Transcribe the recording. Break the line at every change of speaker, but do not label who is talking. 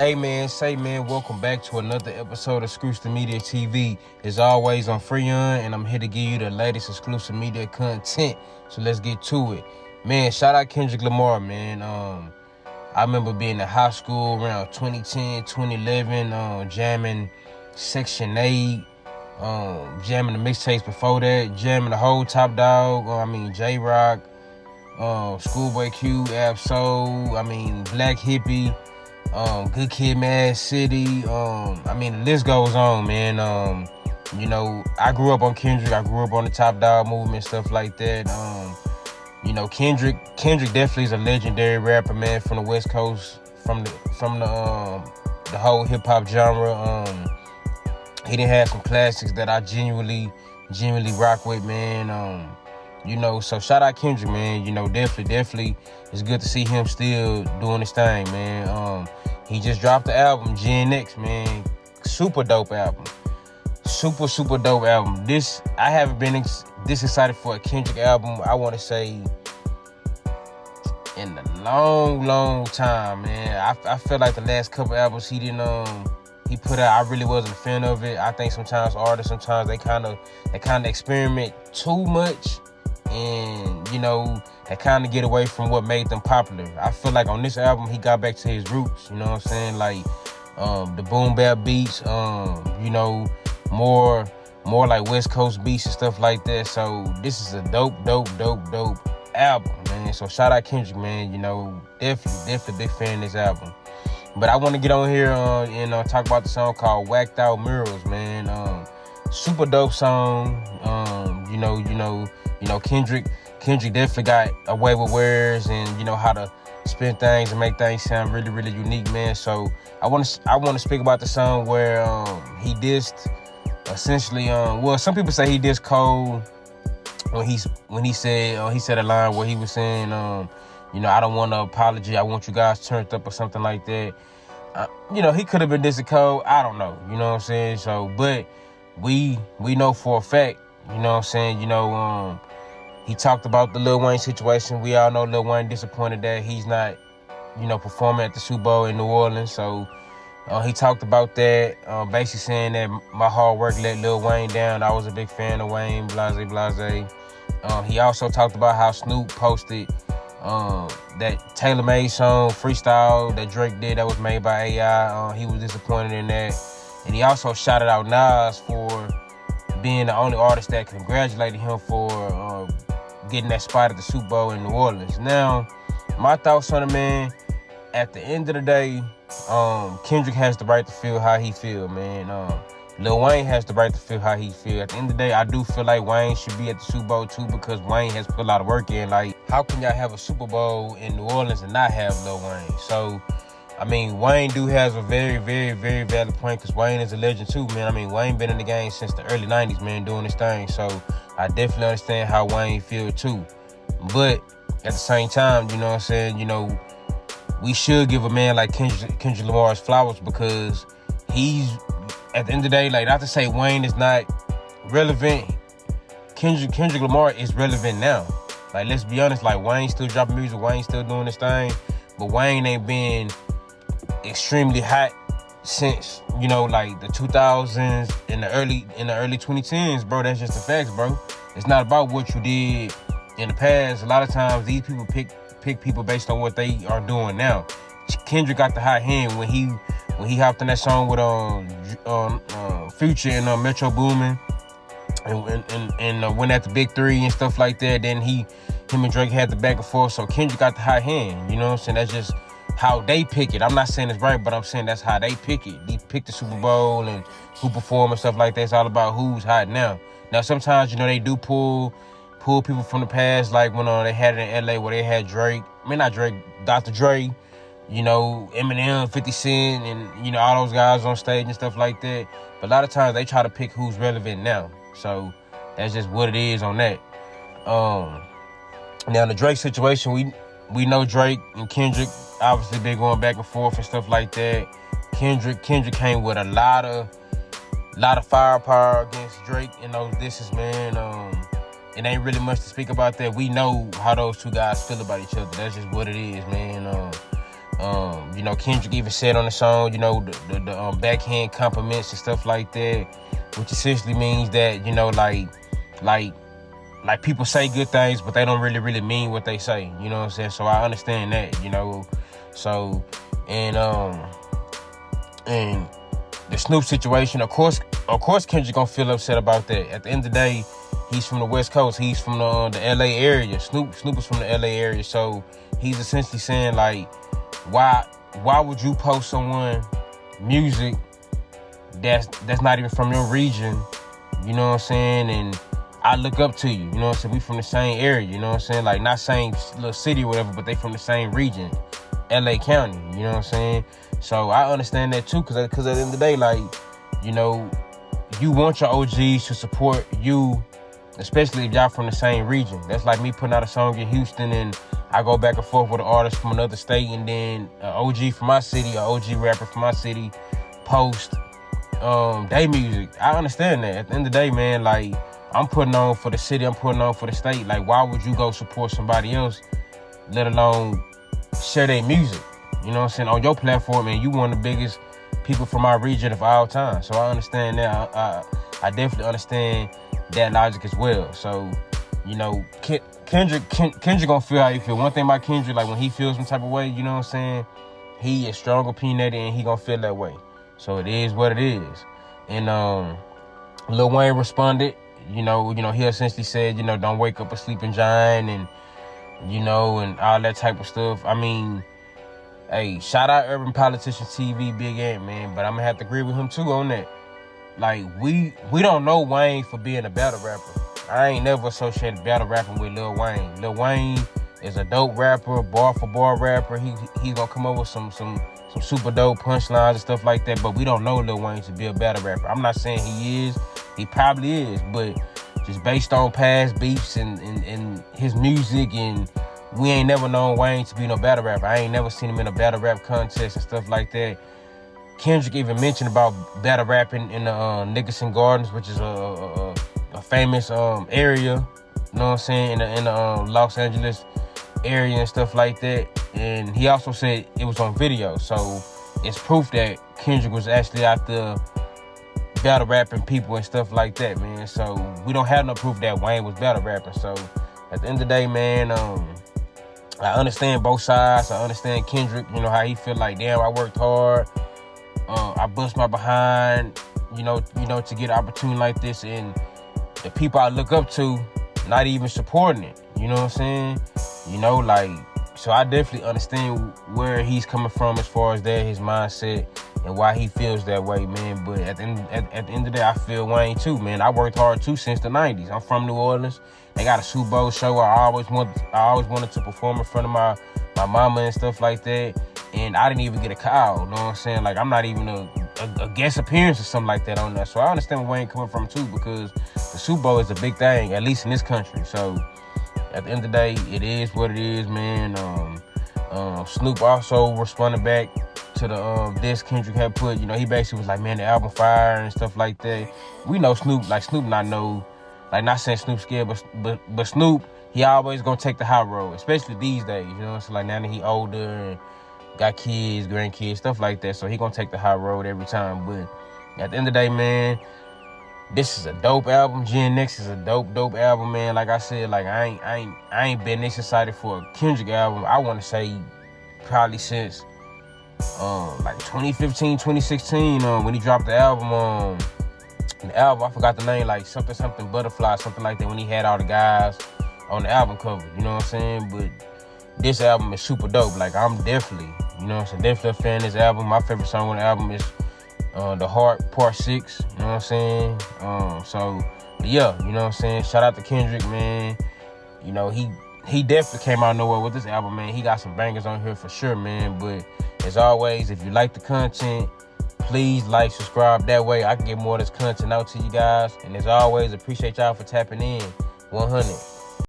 Hey man, welcome back to another episode of Exclusive Media TV. As always, I'm Freon, and I'm here to give you the latest exclusive media content. So let's get to it. Man, shout out KENDRICK LAMAR, man. I remember being in high school around 2010, 2011, jamming Section 8, jamming the mixtapes before that, jamming the whole Top Dog, J-Rock, Schoolboy Q, Ab-Soul, Black Hippie, Good Kid, Mad City. The list goes on, man. I grew up on KENDRICK. I grew up on the Top Dog movement, stuff like that. KENDRICK definitely is a legendary rapper, man, from the West Coast, from the whole hip hop genre. He done had some classics that I genuinely rock with, man. So shout out KENDRICK, man. Definitely, it's good to see him still doing his thing, man. He just dropped the album, GNX, man. Super dope album. Super dope album. I haven't been this excited for a KENDRICK album, I want to say, in a long time, man. I feel like the last couple albums he put out, I really wasn't a fan of it. I think sometimes artists, they kind of experiment too much, and they kind of get away from what made them popular. I feel like on this album he got back to his roots, you know what I'm saying? Like the boom bap beats, more like West Coast beats and stuff like that. So this is a dope album, man. So shout out KENDRICK, man. Definitely big fan of this album. But I want to get on here and talk about the song called Whacked Out Murals, man. Super dope song. KENDRICK definitely got a way with words and how to spin things and make things sound really unique, man. So I want to speak about the song where he dissed essentially. Some people say he dissed Cole when he said a line where he was saying I don't want an apology, I want you guys turned up or something like that. He could have been dissing Cole. I don't know. You know what I'm saying? So, but we know for a fact. You know what I'm saying? He talked about the Lil Wayne situation. We all know Lil Wayne disappointed that he's not, performing at the Super Bowl in New Orleans. So he talked about that, basically saying that my hard work let Lil Wayne down. I was a big fan of Wayne, blase. He also talked about how Snoop posted that tailor-made song, Freestyle, that Drake did that was made by AI. He was disappointed in that. And he also shouted out Nas for being the only artist that congratulated him for getting that spot at the Super Bowl in New Orleans. Now, my thoughts on it, man, at the end of the day, KENDRICK has the right to feel how he feel, man. Lil Wayne has the right to feel how he feel. At the end of the day, I do feel like Wayne should be at the Super Bowl too, because Wayne has put a lot of work in. Like, how can y'all have a Super Bowl in New Orleans and not have Lil Wayne? So, Wayne do has a very valid point, because Wayne is a legend too, man. Wayne been in the game since the early 90s, man, doing his thing. So I definitely understand how Wayne feel too. But at the same time, you know what I'm saying, we should give a man like KENDRICK Lamar's flowers, because he's, at the end of the day, like, not to say Wayne is not relevant. KENDRICK Lamar is relevant now. Like, let's be honest, like, Wayne still dropping music, Wayne still doing his thing, but Wayne ain't been extremely hot since, like the 2000s and the early 2010s, bro. That's just the facts, bro. It's not about what you did in the past. A lot of times these people pick people based on what they are doing now. KENDRICK got the hot hand when he hopped in that song with Future and Metro Boomin and went at the Big Three and stuff like that. Then him and Drake had the back and forth. So KENDRICK got the hot hand. You know what I'm saying? That's just how they pick it. I'm not saying it's right, but I'm saying that's how they pick it. They pick the Super Bowl and who perform and stuff like that. It's all about who's hot now. Now, sometimes, they do pull people from the past, like when they had it in LA where they had Drake. Not Drake, Dr. Dre, Eminem, 50 Cent, and, all those guys on stage and stuff like that. But a lot of times they try to pick who's relevant now. So that's just what it is on that. Now, the Drake situation, we know Drake and KENDRICK obviously been going back and forth and stuff like that. KENDRICK came with a lot of firepower against Drake in those disses, man. It ain't really much to speak about that. We know how those two guys feel about each other. That's just what it is, man. You know, Kendrick even said on the song, you know, the backhand compliments and stuff like that, which essentially means that, you know, like people say good things, but they don't really mean what they say. You know what I'm saying? So I understand that, you know. So, and the Snoop situation, of course Kendrick gonna feel upset about that. At the end of the day, he's from the West Coast. He's from the LA area. Snoop is from the LA area. So he's essentially saying, like, why would you post someone music that's not even from your region? You know what I'm saying? And I look up to you. You know what I'm saying? We from the same area. You know what I'm saying? Like, not same little city or whatever, but they from the same region, LA County. You know what I'm saying? So I understand that too, because at the end of the day, like, you know, you want your OGs to support you, especially if y'all from the same region. That's like me putting out a song in Houston and I go back and forth with an artist from another state, and then an OG from my city, an OG rapper from my city post they music. I understand that. At the end of the day, man, like, I'm putting on for the city, I'm putting on for the state. Like, why would you go support somebody else, let alone share their music? You know what I'm saying? On your platform, and you one of the biggest people from our region of all time. So I understand that. I definitely understand that logic as well. So, you know, Kendrick gonna feel how you feel. One thing about Kendrick, like, when he feels some type of way, you know what I'm saying, he is strong opinionated and he gonna feel that way. So it is what it is. And Lil Wayne responded. You know, he essentially said, you know, don't wake up a sleeping giant, and, you know, and all that type of stuff. I mean, hey, shout out Urban Politician TV, Big Ant, man, but I'm gonna have to agree with him too on that. Like, we don't know Wayne for being a battle rapper. I ain't never associated battle rapping with Lil Wayne. Lil Wayne is a dope rapper, bar for bar rapper. He gonna come up with some super dope punchlines and stuff like that, but we don't know Lil Wayne to be a battle rapper. I'm not saying he is. He probably is, but just based on past beefs and his music, and we ain't never known Wayne to be no battle rapper. I ain't never seen him in a battle rap contest and stuff like that. Kendrick even mentioned about battle rapping in the Nickerson Gardens, which is a famous area, you know what I'm saying, in the Los Angeles area and stuff like that. And he also said it was on video, so it's proof that Kendrick was actually out there battle rapping people and stuff like that, man. So we don't have no proof that Wayne was battle rapping. So at the end of the day, man, I understand both sides. I understand Kendrick, you know, how he feel like, damn, I worked hard, I bust my behind, you know, to get an opportunity like this, and the people I look up to not even supporting it. You know what I'm saying? You know, like, so I definitely understand where he's coming from as far as that, his mindset, and why he feels that way, man. But at the end of the day, I feel Wayne too, man. I worked hard too since the 90s. I'm from New Orleans. They got a Super Bowl show. I always wanted to perform in front of my mama and stuff like that. And I didn't even get a call, you know what I'm saying? Like, I'm not even a guest appearance or something like that on that. So I understand where Wayne coming from too, because the Super Bowl is a big thing, at least in this country. So at the end of the day, it is what it is, man. Snoop also responded back to the diss Kendrick had put. You know, he basically was like, man, the album fire and stuff like that. We know Snoop not know, like, not saying Snoop scared, but Snoop, he always gonna take the high road, especially these days, you know. So like, now that he older and got kids, grandkids, stuff like that, so he gonna take the high road every time. But at the end of the day, man, this is a dope album. GNX is a dope album, man. Like I said, like, I ain't been this excited for a Kendrick album, I want to say, probably since like 2015, 2016, when he dropped the album, I forgot the name, like something Butterfly, something like that, when he had all the guys on the album cover, you know what I'm saying? But this album is super dope. Like, I'm definitely, you know what I'm saying, definitely a fan of this album. My favorite song on the album is The Heart, Part 6, you know what I'm saying? So, yeah, you know what I'm saying? Shout out to Kendrick, man. You know, he definitely came out of nowhere with this album, man. He got some bangers on here for sure, man. But as always, if you like the content, please like, subscribe. That way I can get more of this content out to you guys. And as always, appreciate y'all for tapping in. 100.